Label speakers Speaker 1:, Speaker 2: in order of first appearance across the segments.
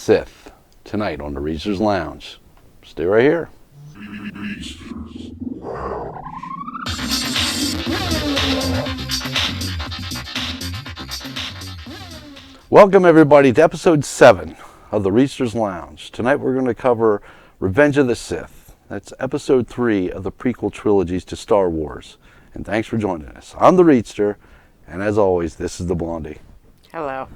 Speaker 1: Sith tonight on the Reedsters Lounge. Stay right here. Welcome everybody to episode 7 of the Reedsters Lounge. Tonight we're going to cover Revenge of the Sith. That's episode 3 of the prequel trilogies to Star Wars. And thanks for joining us. I'm the Reedster, and as always, this is the Blondie.
Speaker 2: Hello.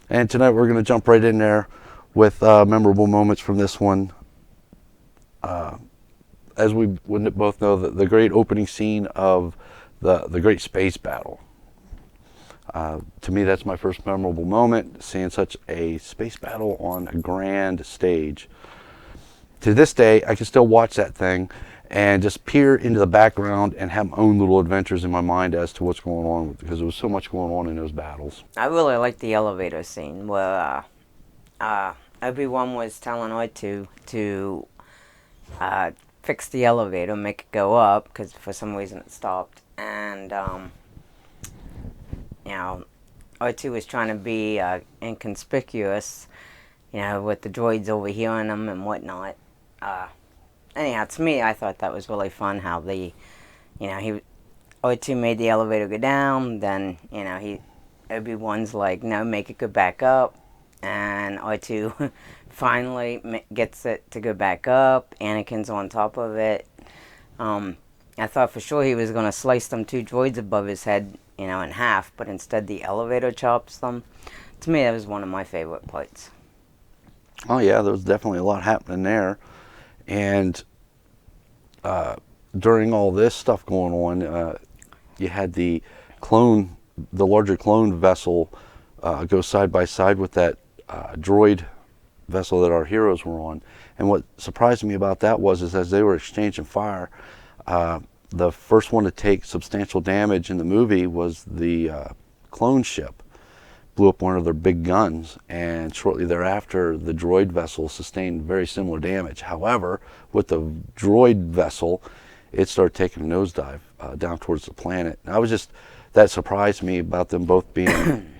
Speaker 1: And tonight we're going to jump right in there with memorable moments from this one. As we both know, the great opening scene of the great space battle. To me, that's my first memorable moment, seeing such a space battle on a grand stage. To this day, I can still watch that thing and just peer into the background and have my own little adventures in my mind as to what's going on, because there was so much going on in those battles.
Speaker 2: I really like the elevator scene where Obi-Wan was telling R2 to fix the elevator, make it go up, because for some reason it stopped. And, R2 was trying to be inconspicuous, with the droids overhearing him and whatnot. Anyhow, to me, I thought that was really fun how R2 made the elevator go down, then, Obi-Wan's like, no, make it go back up, and R2 finally gets it to go back up. Anakin's on top of it. I thought for sure he was going to slice them 2 droids above his head, in half, but instead the elevator chops them. To me, that was one of my favorite parts.
Speaker 1: Oh yeah, there was definitely a lot happening there. And during all this stuff going on, you had the larger clone vessel go side by side with that droid vessel that our heroes were on. And what surprised me about that is as they were exchanging fire, the first one to take substantial damage in the movie was the clone ship. Blew up one of their big guns, and shortly thereafter the droid vessel sustained very similar damage. However, with the droid vessel, it started taking a nosedive down towards the planet. And that surprised me about them both being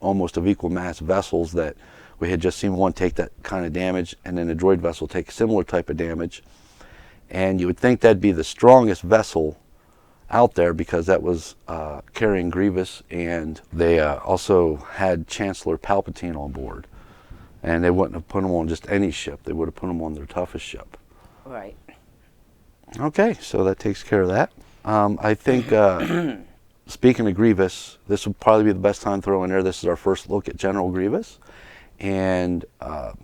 Speaker 1: almost of equal mass vessels, that we had just seen one take that kind of damage and then the droid vessel take a similar type of damage. And you would think that'd be the strongest vessel out there, because that was carrying Grievous, and they also had Chancellor Palpatine on board. And they wouldn't have put him on just any ship. They would have put him on their toughest ship.
Speaker 2: Right.
Speaker 1: Okay, so that takes care of that. I think, speaking of Grievous, this would probably be the best time to throw in there. This is our first look at General Grievous. And I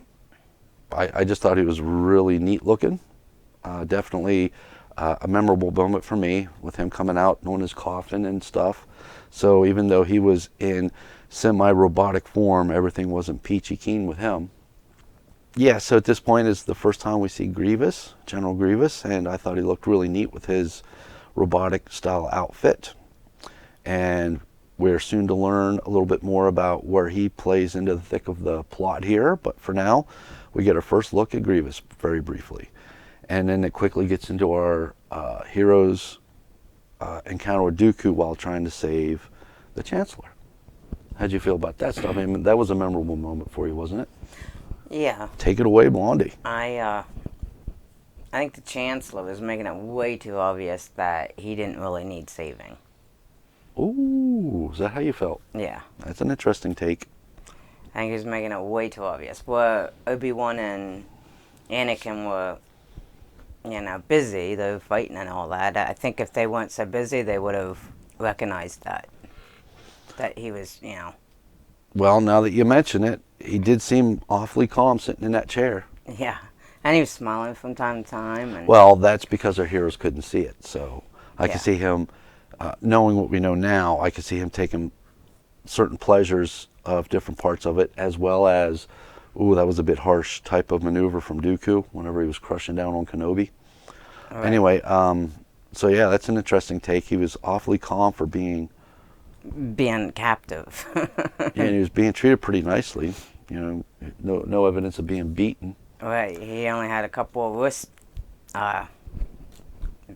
Speaker 1: just thought he was really neat looking. Definitely a memorable moment for me, with him coming out on his coffin and stuff. So even though he was in semi-robotic form, everything wasn't peachy keen with him. Yeah, so at this point is the first time we see Grievous, General Grievous, and I thought he looked really neat with his robotic style outfit. And we're soon to learn a little bit more about where he plays into the thick of the plot here. But for now, we get our first look at Grievous very briefly. And then it quickly gets into our heroes' encounter with Dooku while trying to save the Chancellor. How'd you feel about that stuff? I mean, that was a memorable moment for you, wasn't it?
Speaker 2: Yeah.
Speaker 1: Take it away, Blondie.
Speaker 2: I think the Chancellor was making it way too obvious that he didn't really need saving.
Speaker 1: Ooh, is that how you felt?
Speaker 2: Yeah.
Speaker 1: That's an interesting take.
Speaker 2: I think he was making it way too obvious. Where Obi-Wan and Anakin were, busy, they were fighting and all that. I think if they weren't so busy, they would have recognized that he was,
Speaker 1: Well, now that you mention it, he did seem awfully calm sitting in that chair.
Speaker 2: Yeah, and he was smiling from time to time. And
Speaker 1: well, that's because our heroes couldn't see it. So I could see him, knowing what we know now, I could see him taking certain pleasures of different parts of it, as well as, ooh, that was a bit harsh type of maneuver from Dooku whenever he was crushing down on Kenobi. Right. Anyway, so yeah, that's an interesting take. He was awfully calm for being
Speaker 2: captive.
Speaker 1: Yeah, and he was being treated pretty nicely. No evidence of being beaten.
Speaker 2: Right. He only had a couple of wrist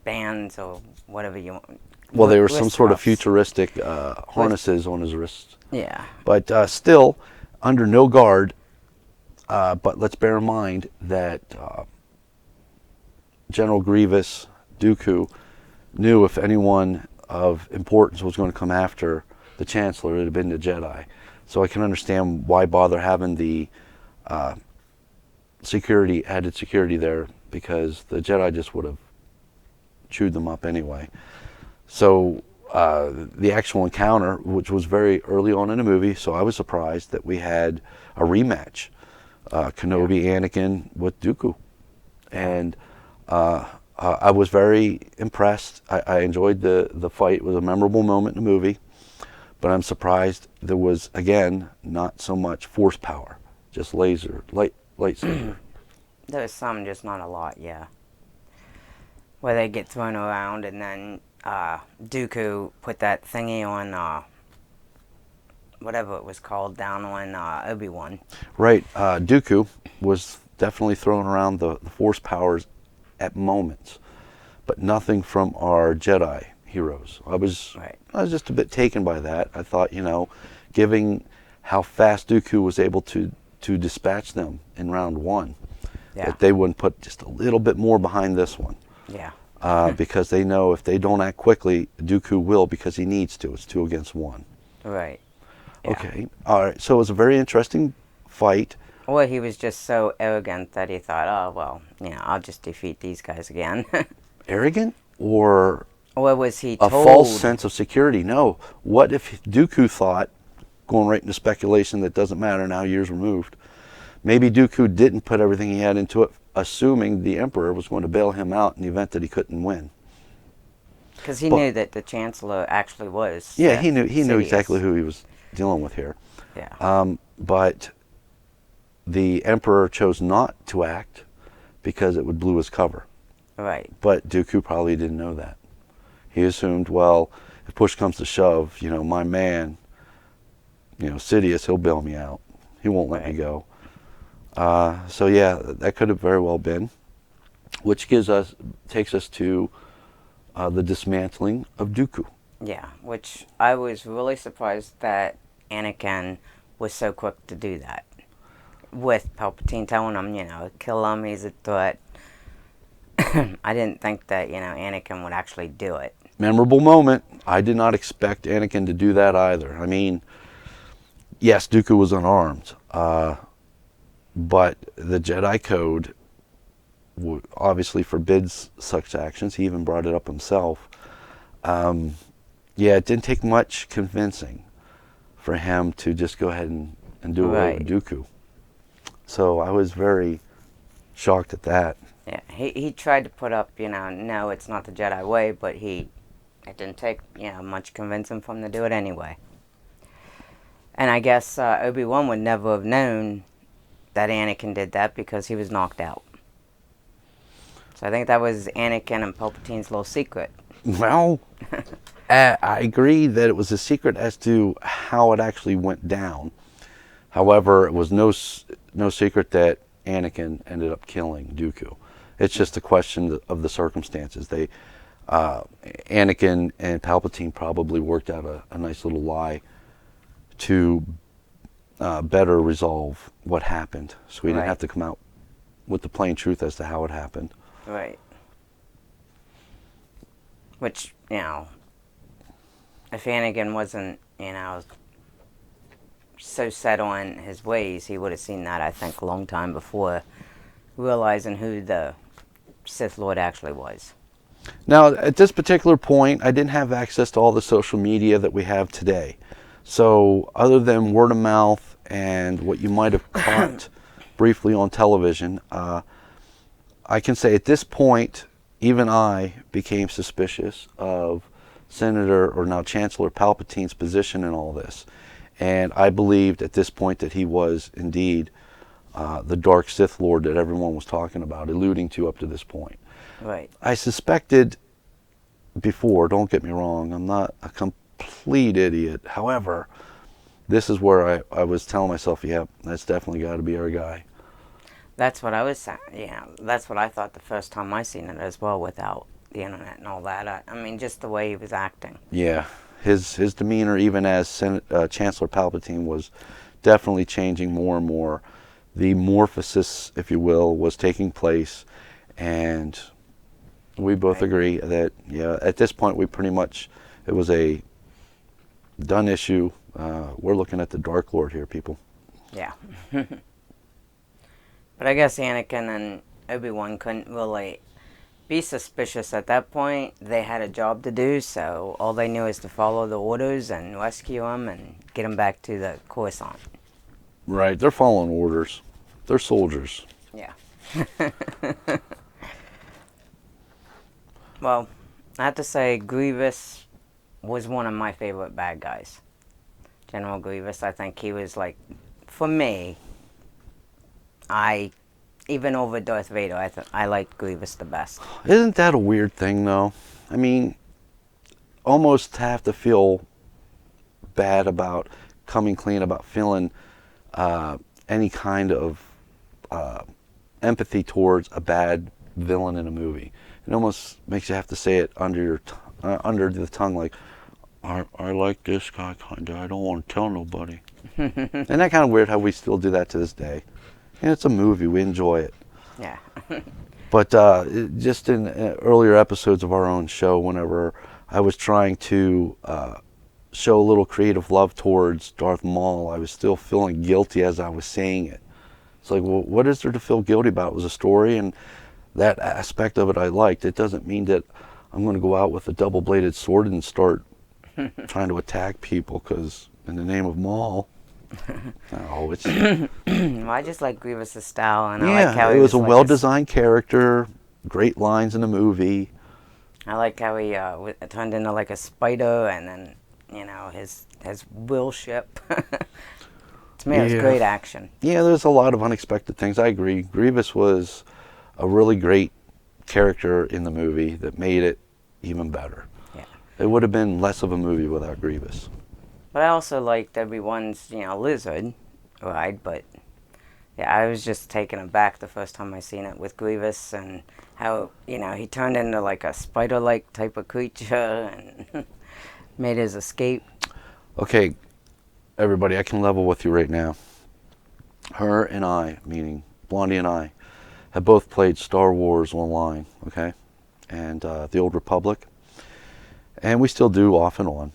Speaker 2: bands or whatever you want.
Speaker 1: Well, they were some sort of futuristic harnesses on his wrists.
Speaker 2: Yeah.
Speaker 1: But still, under no guard, But let's bear in mind that General Grievous, Dooku, knew if anyone of importance was going to come after the Chancellor, it would have been the Jedi. So I can understand why bother having the added security there, because the Jedi just would have chewed them up anyway. So the actual encounter, which was very early on in the movie, so I was surprised that we had a rematch, Kenobi, Anakin with Dooku, and I was very impressed. I enjoyed the fight. It was a memorable moment in the movie, but I'm surprised there was, again, not so much force power, just lightsaber.
Speaker 2: There was some, just not a lot, yeah. Where they get thrown around, and then Dooku put that thingy on, whatever it was called, down on Obi-Wan.
Speaker 1: Right. Dooku was definitely throwing around the force powers at moments, but nothing from our Jedi heroes. I was just a bit taken by that. I thought, given how fast Dooku was able to dispatch them in round one, that they wouldn't put just a little bit more behind this one.
Speaker 2: Yeah.
Speaker 1: Because they know if they don't act quickly, Dooku will, because he needs to. It's 2 against 1.
Speaker 2: Right. Yeah.
Speaker 1: Okay. All right. So it was a very interesting fight.
Speaker 2: Well, he was just so arrogant that he thought, oh, well, I'll just defeat these guys again.
Speaker 1: Arrogant? Or
Speaker 2: was he
Speaker 1: a
Speaker 2: told?
Speaker 1: false sense of security? No. What if Dooku thought, going right into speculation that doesn't matter now, years removed, maybe Dooku didn't put everything he had into it, assuming the Emperor was going to bail him out in the event that he couldn't win.
Speaker 2: Because he knew that the Chancellor actually was.
Speaker 1: Yeah, he knew
Speaker 2: Sidious.
Speaker 1: exactly who he was dealing with here.
Speaker 2: Yeah.
Speaker 1: But the Emperor chose not to act because it would blew his cover.
Speaker 2: Right.
Speaker 1: But Dooku probably didn't know that. He assumed, well, if push comes to shove, my man, Sidious, he'll bail me out. He won't let me go. So yeah, that could have very well been, which takes us to the dismantling of Dooku.
Speaker 2: Yeah, which I was really surprised that Anakin was so quick to do that. With Palpatine telling him, kill him, he's a threat. I didn't think that, Anakin would actually do it.
Speaker 1: Memorable moment. I did not expect Anakin to do that either. I mean, yes, Dooku was unarmed. But the Jedi Code obviously forbids such actions. He even brought it up himself. It didn't take much convincing for him to just go ahead and do away with Dooku. So I was very shocked at that.
Speaker 2: Yeah, he tried to put up, no, it's not the Jedi way, but it didn't take, much convincing for him to do it anyway. And I guess Obi-Wan would never have known that Anakin did that because he was knocked out. So I think that was Anakin and Palpatine's little secret.
Speaker 1: Well, I agree that it was a secret as to how it actually went down. However, it was no secret that Anakin ended up killing Dooku. It's just a question of the circumstances. Anakin and Palpatine probably worked out a nice little lie to better resolve what happened, so we didn't have to come out with the plain truth as to how it happened.
Speaker 2: Right. Which, if Anakin wasn't, so set on his ways, he would have seen that, I think, a long time before realizing who the Sith Lord actually was.
Speaker 1: Now, at this particular point, I didn't have access to all the social media that we have today. So, other than word of mouth and what you might have caught briefly on television, I can say at this point, even I became suspicious of Senator, or now Chancellor Palpatine's position in all this. And I believed at this point that he was indeed the dark Sith Lord that everyone was talking about, alluding to up to this point.
Speaker 2: Right.
Speaker 1: I suspected before, don't get me wrong, I'm not a complete idiot. However, this is where I was telling myself, yeah, that's definitely got to be our guy.
Speaker 2: That's what I was saying. Yeah, that's what I thought the first time I seen it as well, without the internet and all that. I mean, just the way he was acting.
Speaker 1: Yeah, his demeanor, even as Chancellor Palpatine, was definitely changing more and more. the morphosis, if you will, was taking place, and we both agree that, yeah, at this point, it was a done issue. We're looking at the Dark Lord here, people.
Speaker 2: Yeah. But I guess Anakin and Obi-Wan couldn't really be suspicious at that point. They had a job to do, so all they knew is to follow the orders and rescue him and get him back to the Coruscant.
Speaker 1: Right, they're following orders. They're soldiers.
Speaker 2: Yeah. Well, I have to say Grievous was one of my favorite bad guys. General Grievous, I think he was like, for me, even over Darth Vader, I like Grievous the best.
Speaker 1: Isn't that a weird thing, though? I mean, almost have to feel bad about coming clean about feeling any kind of empathy towards a bad villain in a movie. It almost makes you have to say it under the tongue, like, I like this guy kind of. I don't want to tell nobody. Isn't that kind of weird how we still do that to this day? And it's a movie. We enjoy it.
Speaker 2: Yeah.
Speaker 1: But just in earlier episodes of our own show, whenever I was trying to show a little creative love towards Darth Maul, I was still feeling guilty as I was saying it. It's like, well, what is there to feel guilty about? It was a story, and that aspect of it I liked. It doesn't mean that I'm going to go out with a double-bladed sword and start trying to attack people because in the name of Maul. No, it's
Speaker 2: Well, I just like Grievous' style, and
Speaker 1: yeah,
Speaker 2: I like how
Speaker 1: it was a
Speaker 2: like
Speaker 1: well-designed character, great lines in the movie.
Speaker 2: I like how he turned into like a spider, and then his will ship. To me, it was great action.
Speaker 1: Yeah, there's a lot of unexpected things. I agree. Grievous was a really great character in the movie that made it even better.
Speaker 2: Yeah.
Speaker 1: It would have been less of a movie without Grievous.
Speaker 2: But I also liked everyone's, lizard ride. But yeah, I was just taken aback the first time I seen it with Grievous, and how he turned into like a spider-like type of creature and made his escape.
Speaker 1: Okay, everybody, I can level with you right now. Her and I, meaning Blondie and I, have both played Star Wars online, okay, and the Old Republic, and we still do off and on.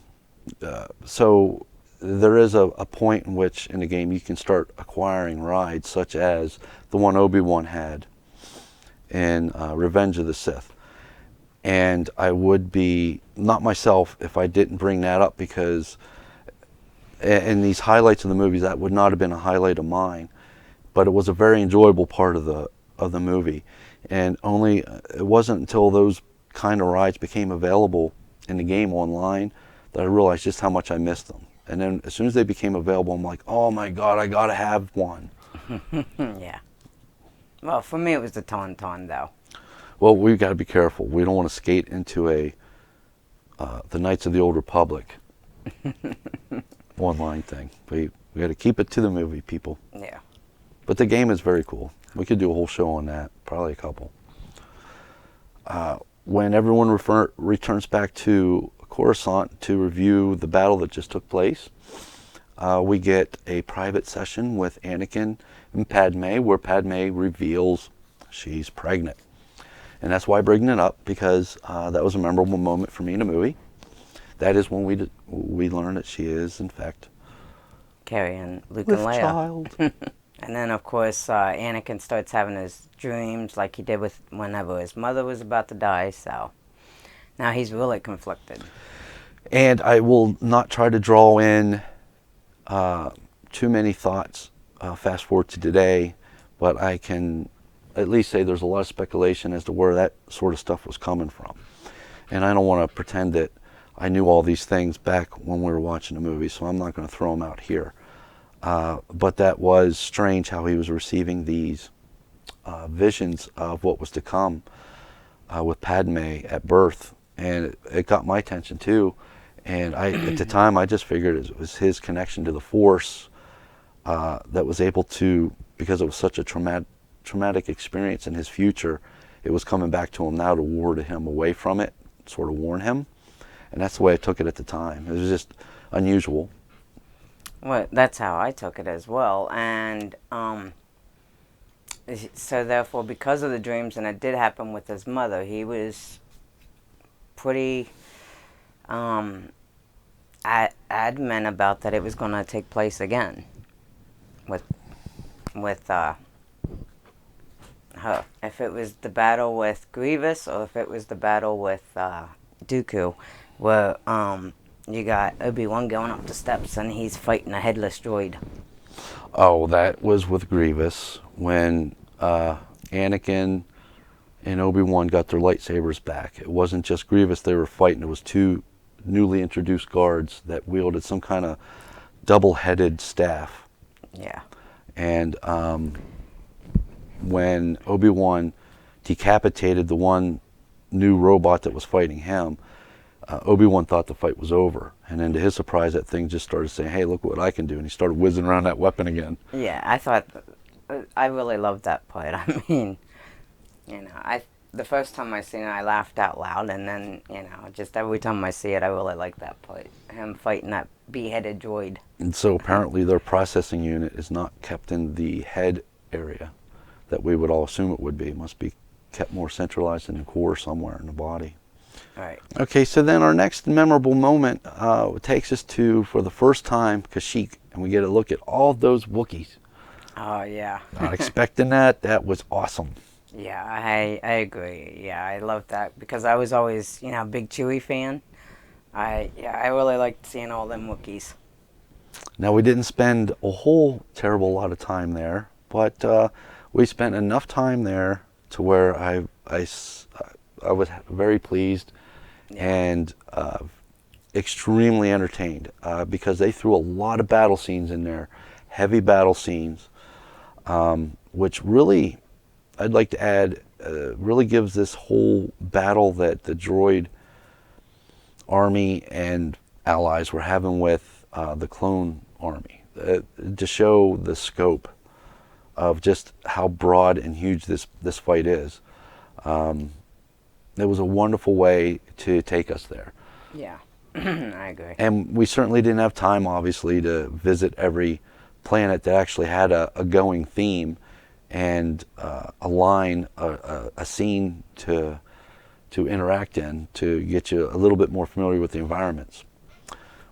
Speaker 1: So there is a point in which in the game you can start acquiring rides such as the one Obi-Wan had in Revenge of the Sith. And I would be not myself if I didn't bring that up, because in these highlights of the movies, that would not have been a highlight of mine, but it was a very enjoyable part of the movie. And it wasn't until those kind of rides became available in the game online that I realized just how much I missed them. And then as soon as they became available, I'm like, oh my God, I gotta have one.
Speaker 2: Yeah. Well, for me, it was the Tauntaun, though.
Speaker 1: Well, we've got to be careful. We don't want to skate into the Knights of the Old Republic online thing. We got to keep it to the movie, people.
Speaker 2: Yeah.
Speaker 1: But the game is very cool. We could do a whole show on that, probably a couple. When everyone returns back to Coruscant to review the battle that just took place, we get a private session with Anakin and Padme, where Padme reveals she's pregnant. And that's why I bring it up, because that was a memorable moment for me in the movie. That is when we learn that she is, in fact,
Speaker 2: carrying Luke
Speaker 1: with
Speaker 2: and Leia.
Speaker 1: child.
Speaker 2: And then, of course, Anakin starts having his dreams like he did whenever his mother was about to die. So now he's really conflicted.
Speaker 1: And I will not try to draw in too many thoughts fast forward to today, but I can at least say there's a lot of speculation as to where that sort of stuff was coming from. And I don't want to pretend that I knew all these things back when we were watching the movie, so I'm not going to throw them out here. But that was strange how he was receiving these visions of what was to come with Padme at birth. And it got my attention too. And at the time, I just figured it was his connection to the Force that was able to, because it was such a traumatic experience in his future, it was coming back to him now to ward him away from it, sort of warn him. And that's the way I took it at the time. It was just unusual.
Speaker 2: Well, that's how I took it as well. And so therefore, because of the dreams, and it did happen with his mother, he was pretty adamant about that it was going to take place again with her. If it was the battle with Grievous or if it was the battle with Dooku, where you got Obi-Wan going up the steps and he's fighting a headless droid.
Speaker 1: Oh, that was with Grievous when Anakin and Obi-Wan got their lightsabers back. It wasn't just Grievous they were fighting. It was two newly introduced guards that wielded some kind of double-headed staff.
Speaker 2: Yeah.
Speaker 1: And when Obi-Wan decapitated the one new robot that was fighting him, Obi-Wan thought the fight was over. And then to his surprise, that thing just started saying, hey, look what I can do. And he started whizzing around that weapon again.
Speaker 2: Yeah, I really loved that part. I mean, the first time I seen it, I laughed out loud. And then, just every time I see it, I really like that part. Him fighting that beheaded droid.
Speaker 1: And so apparently their processing unit is not kept in the head area that we would all assume it would be. It must be kept more centralized in the core somewhere in the body.
Speaker 2: All right.
Speaker 1: Okay, so then our next memorable moment takes us to, for the first time, Kashyyyk, and we get a look at all those Wookiees.
Speaker 2: Oh, yeah.
Speaker 1: Not expecting that. That was awesome.
Speaker 2: Yeah, I agree. Yeah, I love that because I was always, a big Chewie fan. I really liked seeing all them Wookiees.
Speaker 1: Now, we didn't spend a whole terrible lot of time there, but we spent enough time there to where I was very pleased and extremely entertained because they threw a lot of battle scenes in there, heavy battle scenes, which really, I'd like to add, really gives this whole battle that the droid army and allies were having with the clone army to show the scope of just how broad and huge this fight is. It was a wonderful way to take us there.
Speaker 2: Yeah, I agree.
Speaker 1: And we certainly didn't have time, obviously, to visit every planet that actually had a going theme and align a scene to interact in to get you a little bit more familiar with the environments,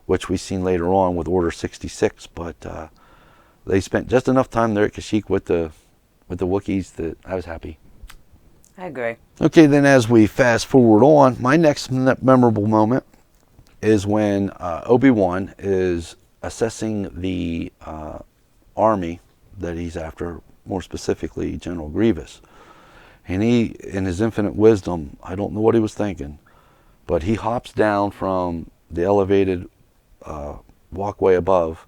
Speaker 1: which we've seen later on with Order 66. But they spent just enough time there at Kashyyyk with the Wookiees that I was happy.
Speaker 2: I agree.
Speaker 1: Okay, then as we fast forward on, my next memorable moment is when Obi-Wan is assessing the army that he's after, more specifically General Grievous. And he, in his infinite wisdom, I don't know what he was thinking, but he hops down from the elevated walkway above,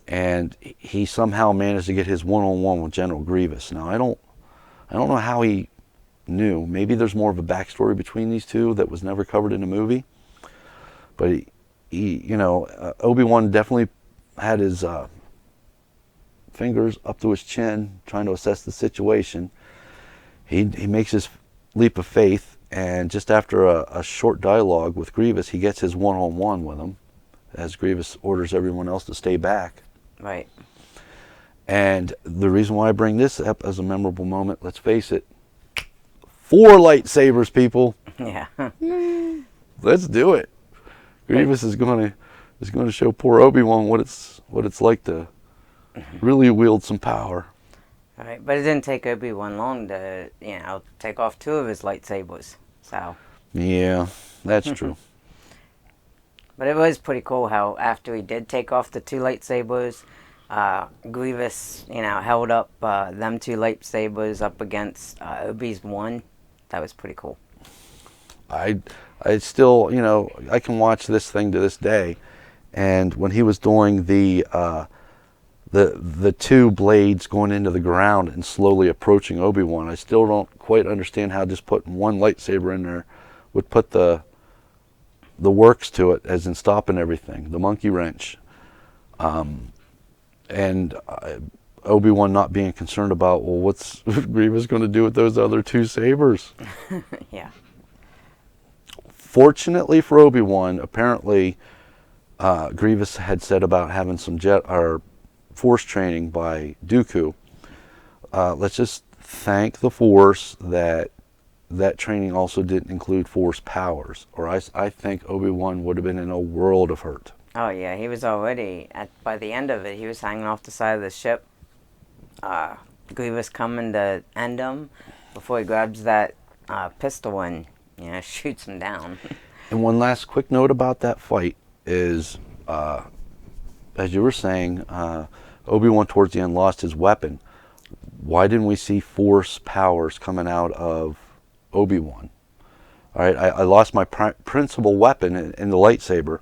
Speaker 1: and he somehow managed to get his one-on-one with General Grievous. Now, I don't know how he knew. Maybe there's more of a backstory between these two that was never covered in the movie. But Obi-Wan definitely had his fingers up to his chin, trying to assess the situation. He makes his leap of faith, and just after a short dialogue with Grievous, he gets his one-on-one with him, as Grievous orders everyone else to stay back.
Speaker 2: Right.
Speaker 1: And the reason why I bring this up as a memorable moment, let's face it, 4 lightsabers, people.
Speaker 2: Yeah.
Speaker 1: Let's do it. Grievous is going to show poor Obi-Wan what it's like to really wield some power.
Speaker 2: All right, but it didn't take Obi-Wan long to, take off 2 of his lightsabers. So.
Speaker 1: Yeah, that's true.
Speaker 2: But it was pretty cool how after he did take off the 2 lightsabers, Grievous, held up them 2 lightsabers up against Obi's one. That was pretty cool.
Speaker 1: I still, I can watch this thing to this day, and when he was doing the 2 blades going into the ground and slowly approaching Obi-Wan, I still don't quite understand how just putting 1 lightsaber in there would put the works to it, as in stopping everything, the monkey wrench. And Obi-Wan not being concerned about, well, what's Grievous going to do with those other 2 sabers?
Speaker 2: Yeah.
Speaker 1: Fortunately for Obi-Wan, apparently Grievous had said about having some Force training by Dooku. let's just thank the Force that that training also didn't include Force powers, or I think Obi-Wan would have been in a world of hurt.
Speaker 2: Oh yeah, he was already by the end of it. He was hanging off the side of the ship. Grievous coming to end him before he grabs that pistol and shoots him down.
Speaker 1: And one last quick note about that fight is, as you were saying, Obi-Wan towards the end lost his weapon. Why didn't we see Force powers coming out of Obi-Wan? All right, I lost my principal weapon in the lightsaber,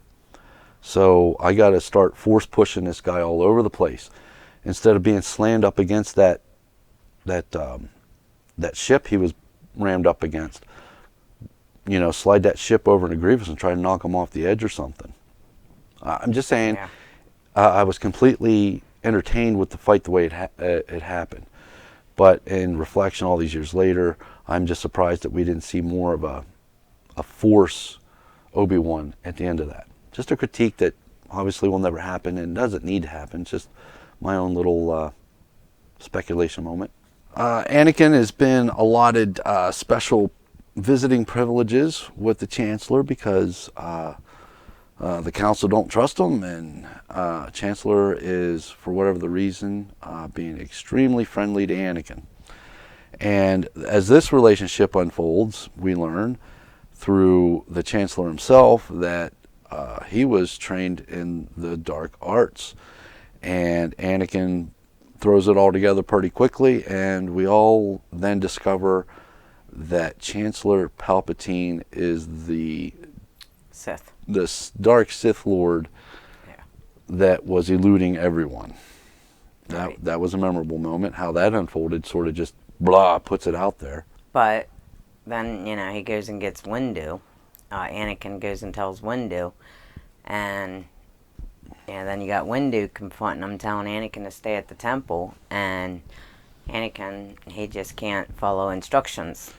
Speaker 1: so I got to start Force pushing this guy all over the place instead of being slammed up against that ship he was rammed up against. Slide that ship over into Grievous and try to knock him off the edge or something. I'm just saying,
Speaker 2: Yeah.
Speaker 1: I was completely entertained with the fight the way it happened. But in reflection, all these years later, I'm just surprised that we didn't see more of a Force Obi-Wan at the end of that. Just a critique that obviously will never happen and doesn't need to happen. It's just my own little speculation moment. Anakin has been allotted special visiting privileges with the Chancellor because the Council don't trust him, and Chancellor is, for whatever the reason, being extremely friendly to Anakin. And as this relationship unfolds, we learn through the Chancellor himself that he was trained in the dark arts, and Anakin throws it all together pretty quickly, and we all then discover that Chancellor Palpatine is the
Speaker 2: Sith.
Speaker 1: dark Sith Lord
Speaker 2: Yeah.
Speaker 1: that was eluding everyone.
Speaker 2: Right.
Speaker 1: That was a memorable moment. How that unfolded sort of just puts it out there.
Speaker 2: But then, he goes and gets Windu. Anakin goes and tells Windu. And then you got Windu confronting him, telling Anakin to stay at the temple. And Anakin, he just can't follow instructions.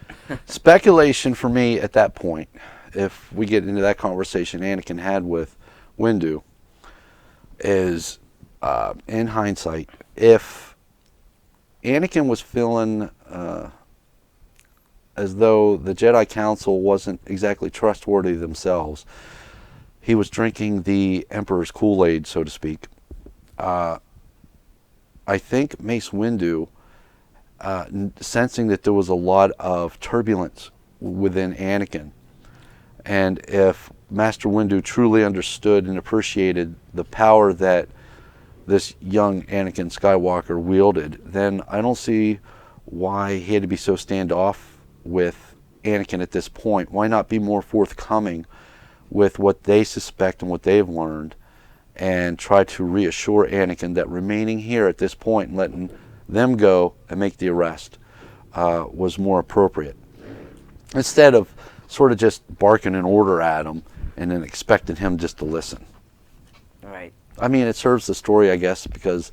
Speaker 1: Speculation for me at that point, if we get into that conversation Anakin had with Windu, is in hindsight, if Anakin was feeling as though the Jedi Council wasn't exactly trustworthy themselves, he was drinking the Emperor's Kool-Aid, so to speak. I think Mace Windu, sensing that there was a lot of turbulence within Anakin, and if Master Windu truly understood and appreciated the power that this young Anakin Skywalker wielded, then I don't see why he had to be so standoff with Anakin at this point. Why not be more forthcoming with what they suspect and what they've learned, and try to reassure Anakin that remaining here at this point and letting them go and make the arrest was more appropriate, instead of sort of just barking an order at him and then expecting him just to listen.
Speaker 2: Right.
Speaker 1: I mean, it serves the story, I guess, because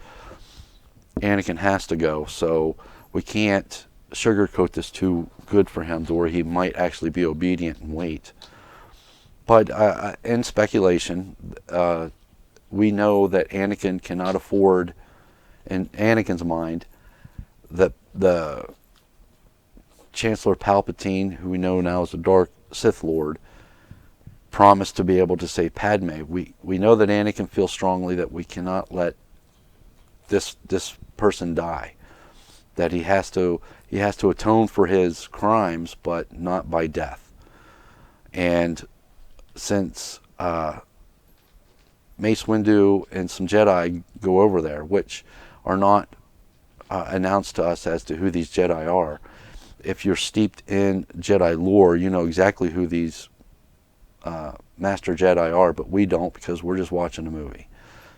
Speaker 1: Anakin has to go, so we can't sugarcoat this too good for him to where he might actually be obedient and wait. But in speculation, we know that Anakin cannot afford, in Anakin's mind, that the Chancellor Palpatine, who we know now as the Dark Sith Lord, promised to be able to save Padme. We know that Anakin feels strongly that we cannot let this person die. That he has to atone for his crimes, but not by death. And since Mace Windu and some Jedi go over there, which are not announced to us as to who these Jedi are. If you're steeped in Jedi lore, you know exactly who these Master Jedi are, but we don't, because we're just watching a movie.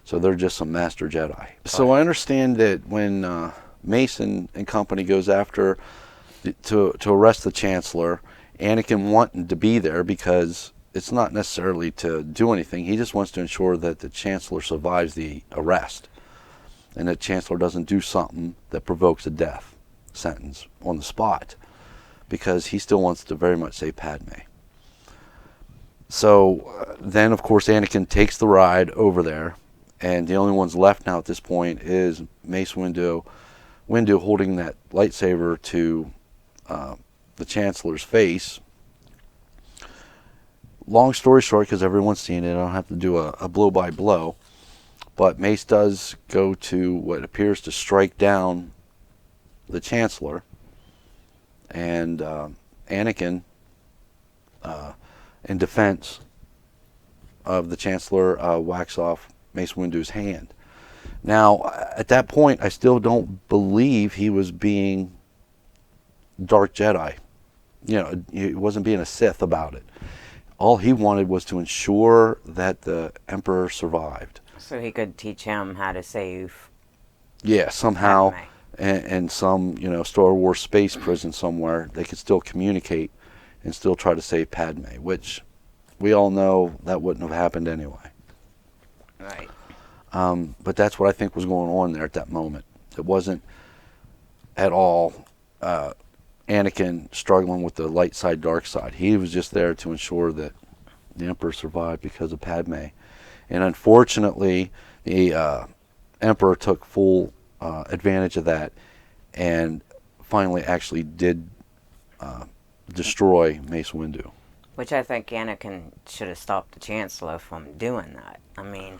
Speaker 1: So they're just some Master Jedi. So I understand that when Mason and company goes after to arrest the Chancellor, Anakin wanting to be there because it's not necessarily to do anything. He just wants to ensure that the Chancellor survives the arrest, and the Chancellor doesn't do something that provokes a death sentence on the spot, because he still wants to very much save Padme. So then, of course, Anakin takes the ride over there, and the only ones left now at this point is Mace Windu Windu holding that lightsaber to the Chancellor's face. Long story short, because everyone's seen it, I don't have to do a blow-by-blow, but Mace does go to what appears to strike down the Chancellor, and Anakin, in defense of the Chancellor, whacks off Mace Windu's hand. Now, at that point, I still don't believe he was being Dark Jedi. You know, he wasn't being a Sith about it. All he wanted was to ensure that the Emperor survived.
Speaker 2: So he could teach him how to save.
Speaker 1: Yeah, somehow,
Speaker 2: Padme.
Speaker 1: in some, you know, Star Wars space prison somewhere, they could still communicate and still try to save Padme, which we all know that wouldn't have happened anyway.
Speaker 2: Right.
Speaker 1: But that's what I think was going on there at that moment. It wasn't at all Anakin struggling with the light side, dark side. He was just there to ensure that the Emperor survived because of Padme. And unfortunately, the Emperor took full advantage of that and finally actually did destroy Mace Windu.
Speaker 2: Which I think Anakin should have stopped the Chancellor from doing that. I mean,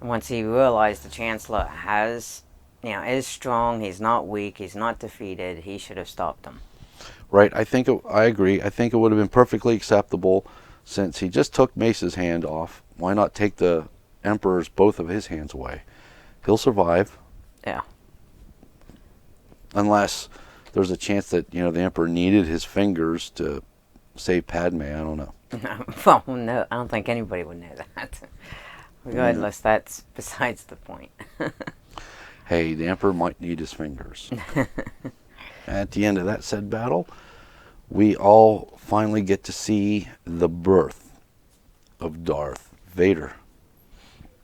Speaker 2: once he realized the Chancellor has, you know, is strong, he's not weak, he's not defeated, he should have stopped him.
Speaker 1: Right, I agree. I think it would have been perfectly acceptable since he just took Mace's hand off. Why not take the Emperor's both of his hands away? He'll survive.
Speaker 2: Yeah.
Speaker 1: Unless there's a chance that, you know, the Emperor needed his fingers to save Padme. I don't know.
Speaker 2: Well, no, I don't think anybody would know that. Regardless, that's besides the point.
Speaker 1: Hey, the Emperor might need his fingers. At the end of that said battle, we all finally get to see the birth of Darth Vader.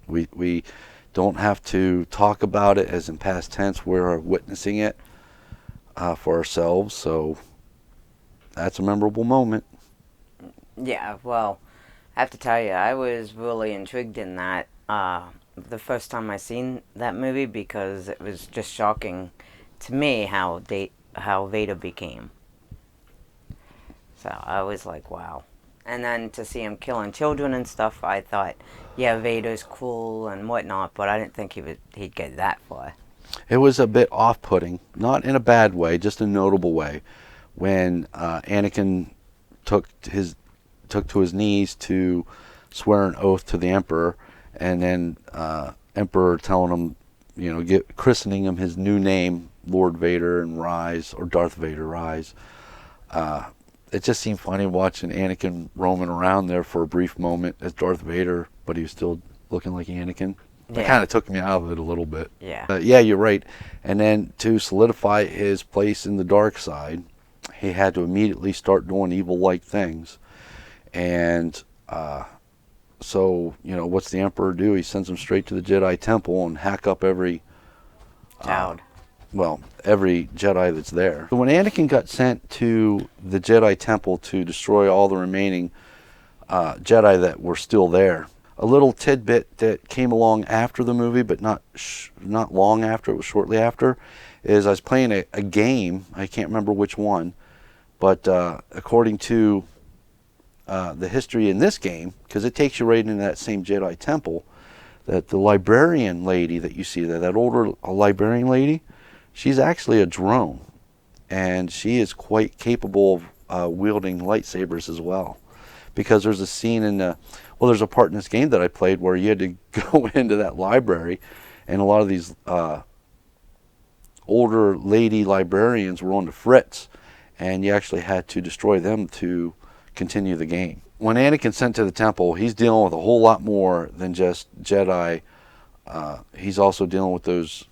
Speaker 1: We don't have to talk about it as in past tense. We're witnessing it for ourselves, so that's a memorable moment.
Speaker 2: Yeah, well, I have to tell you, I was really intrigued in that the first time I seen that movie because it was just shocking to me how Vader became. So I was like, wow. And then to see him killing children and stuff, I thought, yeah, Vader's cool and whatnot, but I didn't think he'd get that far.
Speaker 1: It was a bit off-putting, not in a bad way, just a notable way, when Anakin took to his knees to swear an oath to the Emperor, and then Emperor telling him, you know, christening him his new name, Lord Vader, and rise, or Darth Vader, rise. It just seemed funny watching Anakin roaming around there for a brief moment as Darth Vader, but he was still looking like Anakin.
Speaker 2: Yeah.
Speaker 1: It kind of took me out of it a little bit.
Speaker 2: Yeah.
Speaker 1: Yeah, you're right. And then to solidify his place in the dark side, he had to immediately start doing evil-like things. And so, you know, what's the Emperor do? He sends him straight to the Jedi Temple and hack up every every Jedi that's there. So when Anakin got sent to the Jedi Temple to destroy all the remaining Jedi that were still there, a little tidbit that came along after the movie, but not long after, it was shortly after, is I was playing a game, I can't remember which one, but according to the history in this game, because it takes you right into that same Jedi Temple, that the librarian lady that you see there, that older librarian lady, she's actually a drone, and she is quite capable of wielding lightsabers as well. Because there's a scene there's a part in this game that I played where you had to go into that library, and a lot of these older lady librarians were on the fritz, and you actually had to destroy them to continue the game. When Anakin's sent to the temple, he's dealing with a whole lot more than just Jedi. He's also dealing with those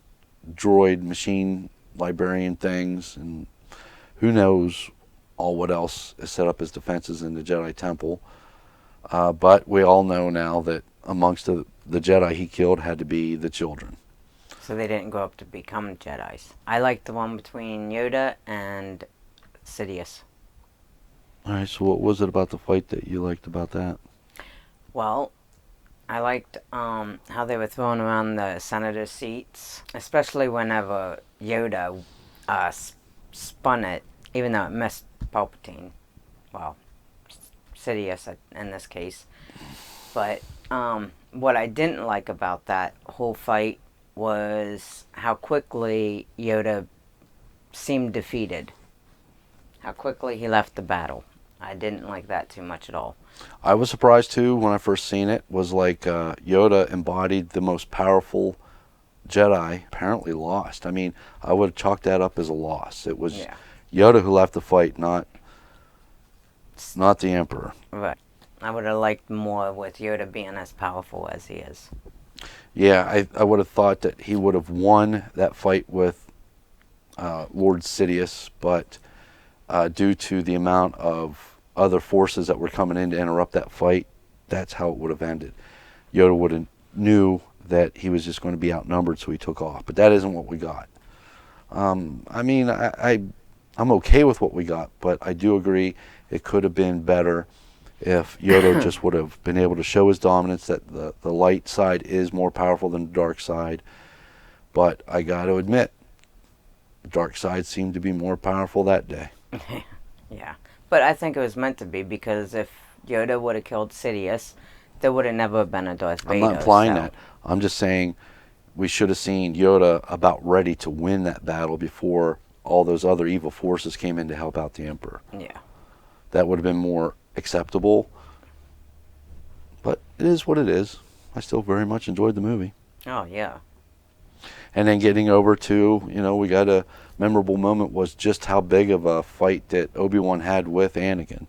Speaker 1: droid machine librarian things, and who knows all what else is set up as defenses in the Jedi Temple. But we all know now that amongst the Jedi he killed had to be the children.
Speaker 2: So they didn't grow up to become Jedis. I liked the one between Yoda and Sidious.
Speaker 1: All right, so what was it about the fight that you liked about that?
Speaker 2: Well, I liked how they were throwing around the senator seats, especially whenever Yoda spun it, even though it missed Palpatine. Well, Sidious in this case. But what I didn't like about that whole fight was how quickly Yoda seemed defeated. How quickly he left the battle. I didn't like that too much at all.
Speaker 1: I was surprised too when I first seen it. Was like Yoda embodied the most powerful Jedi, apparently lost. I mean, I would have chalked that up as a loss. It was Yoda who left the fight, not the Emperor.
Speaker 2: Right. I would have liked more with Yoda being as powerful as he is.
Speaker 1: Yeah, I would have thought that he would have won that fight with Lord Sidious, but due to the amount of other forces that were coming in to interrupt that fight, that's how it would have ended. Yoda would have knew that he was just going to be outnumbered, so he took off. But that isn't what we got. I mean, I'm okay with what we got, but I do agree it could have been better if Yoda just would have been able to show his dominance, that the light side is more powerful than the dark side. But I got to admit, the dark side seemed to be more powerful that day.
Speaker 2: Yeah. But I think it was meant to be, because if Yoda would have killed Sidious, there would have never been a Darth Vader.
Speaker 1: I'm not implying that. I'm just saying we should have seen Yoda about ready to win that battle before all those other evil forces came in to help out the Emperor.
Speaker 2: Yeah.
Speaker 1: That would have been more acceptable. But it is what it is. I still very much enjoyed the movie.
Speaker 2: Oh, yeah.
Speaker 1: And then getting over to, we got a memorable moment was just how big of a fight that Obi-Wan had with Anakin.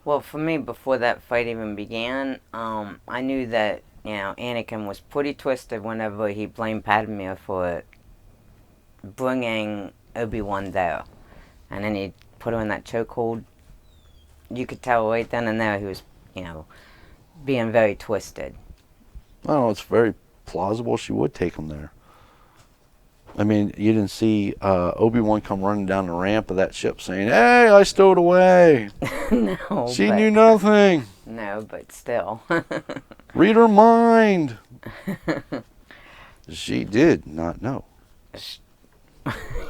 Speaker 2: Well, for me, before that fight even began, I knew that, Anakin was pretty twisted whenever he blamed Padme for bringing Obi-Wan there. And then he put her in that chokehold. You could tell right then and there he was, being very twisted.
Speaker 1: Well, it's very plausible she would take him there. I mean, you didn't see Obi-Wan come running down the ramp of that ship saying, "Hey, I stowed away."
Speaker 2: No.
Speaker 1: She knew nothing.
Speaker 2: No, but still.
Speaker 1: Read her mind. She did not know.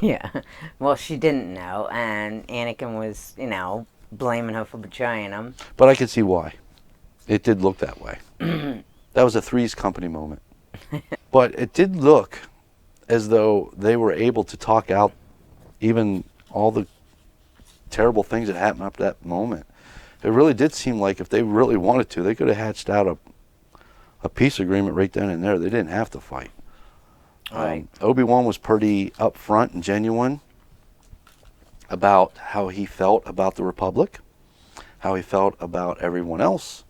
Speaker 2: Yeah. Well, she didn't know, and Anakin was, blaming her for betraying him.
Speaker 1: But I could see why. It did look that way. That was a Three's Company moment. But it did look as though they were able to talk out even all the terrible things that happened up to that moment. It really did seem like if they really wanted to, they could have hatched out a peace agreement right then and there. They didn't have to fight.
Speaker 2: Right.
Speaker 1: Obi-Wan was pretty upfront and genuine about how he felt about the Republic, how he felt about everyone else,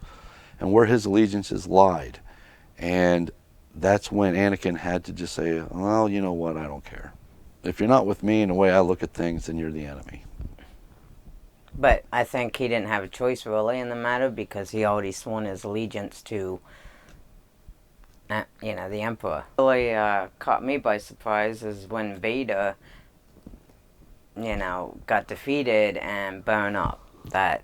Speaker 1: and where his allegiances lied. And that's when Anakin had to just say, well, you know what, I don't care. If you're not with me in the way I look at things, then you're the enemy.
Speaker 2: But I think he didn't have a choice really in the matter, because he already sworn his allegiance to, the Emperor. What really caught me by surprise is when Vader, got defeated and burned up. That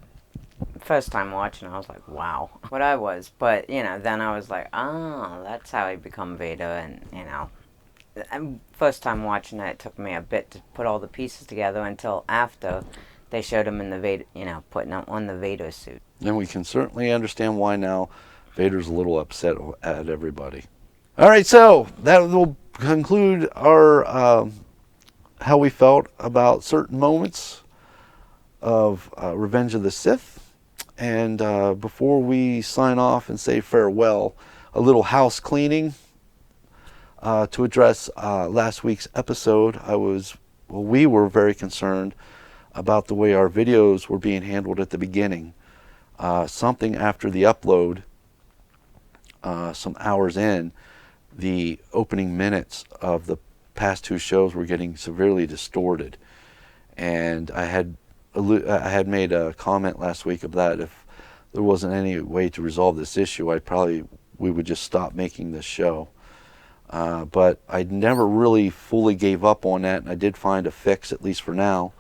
Speaker 2: first time watching, I was like, wow, what I was. But, then I was like, oh, that's how he become Vader. And, first time watching it took me a bit to put all the pieces together until after they showed him in the Vader, putting on the Vader suit.
Speaker 1: And we can certainly understand why now Vader's a little upset at everybody. All right, so that will conclude our how we felt about certain moments of Revenge of the Sith. And before we sign off and say farewell, a little house cleaning to address last week's episode. We were very concerned about the way our videos were being handled at the beginning. Something after the upload, some hours in, the opening minutes of the past two shows were getting severely distorted. And I had made a comment last week of that. If there wasn't any way to resolve this issue, we would just stop making this show. But I never really fully gave up on that, and I did find a fix, at least for now,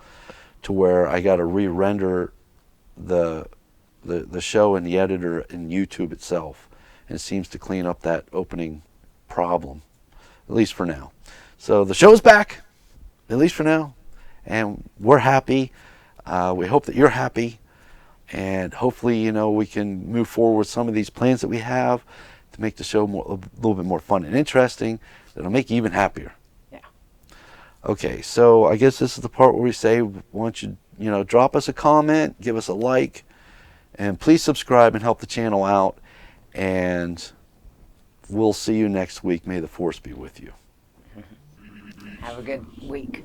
Speaker 1: to where I got to re-render the show in the editor in YouTube itself, and it seems to clean up that opening problem, at least for now. So the show's back. at least for now. And we're happy. We hope that you're happy. And hopefully, you know, we can move forward with some of these plans that we have to make the show a little bit more fun and interesting. That'll make you even happier.
Speaker 2: Yeah.
Speaker 1: Okay, so I guess this is the part where we say, why don't you, drop us a comment, give us a like, and please subscribe and help the channel out. And we'll see you next week. May the Force be with you.
Speaker 2: Have a good week.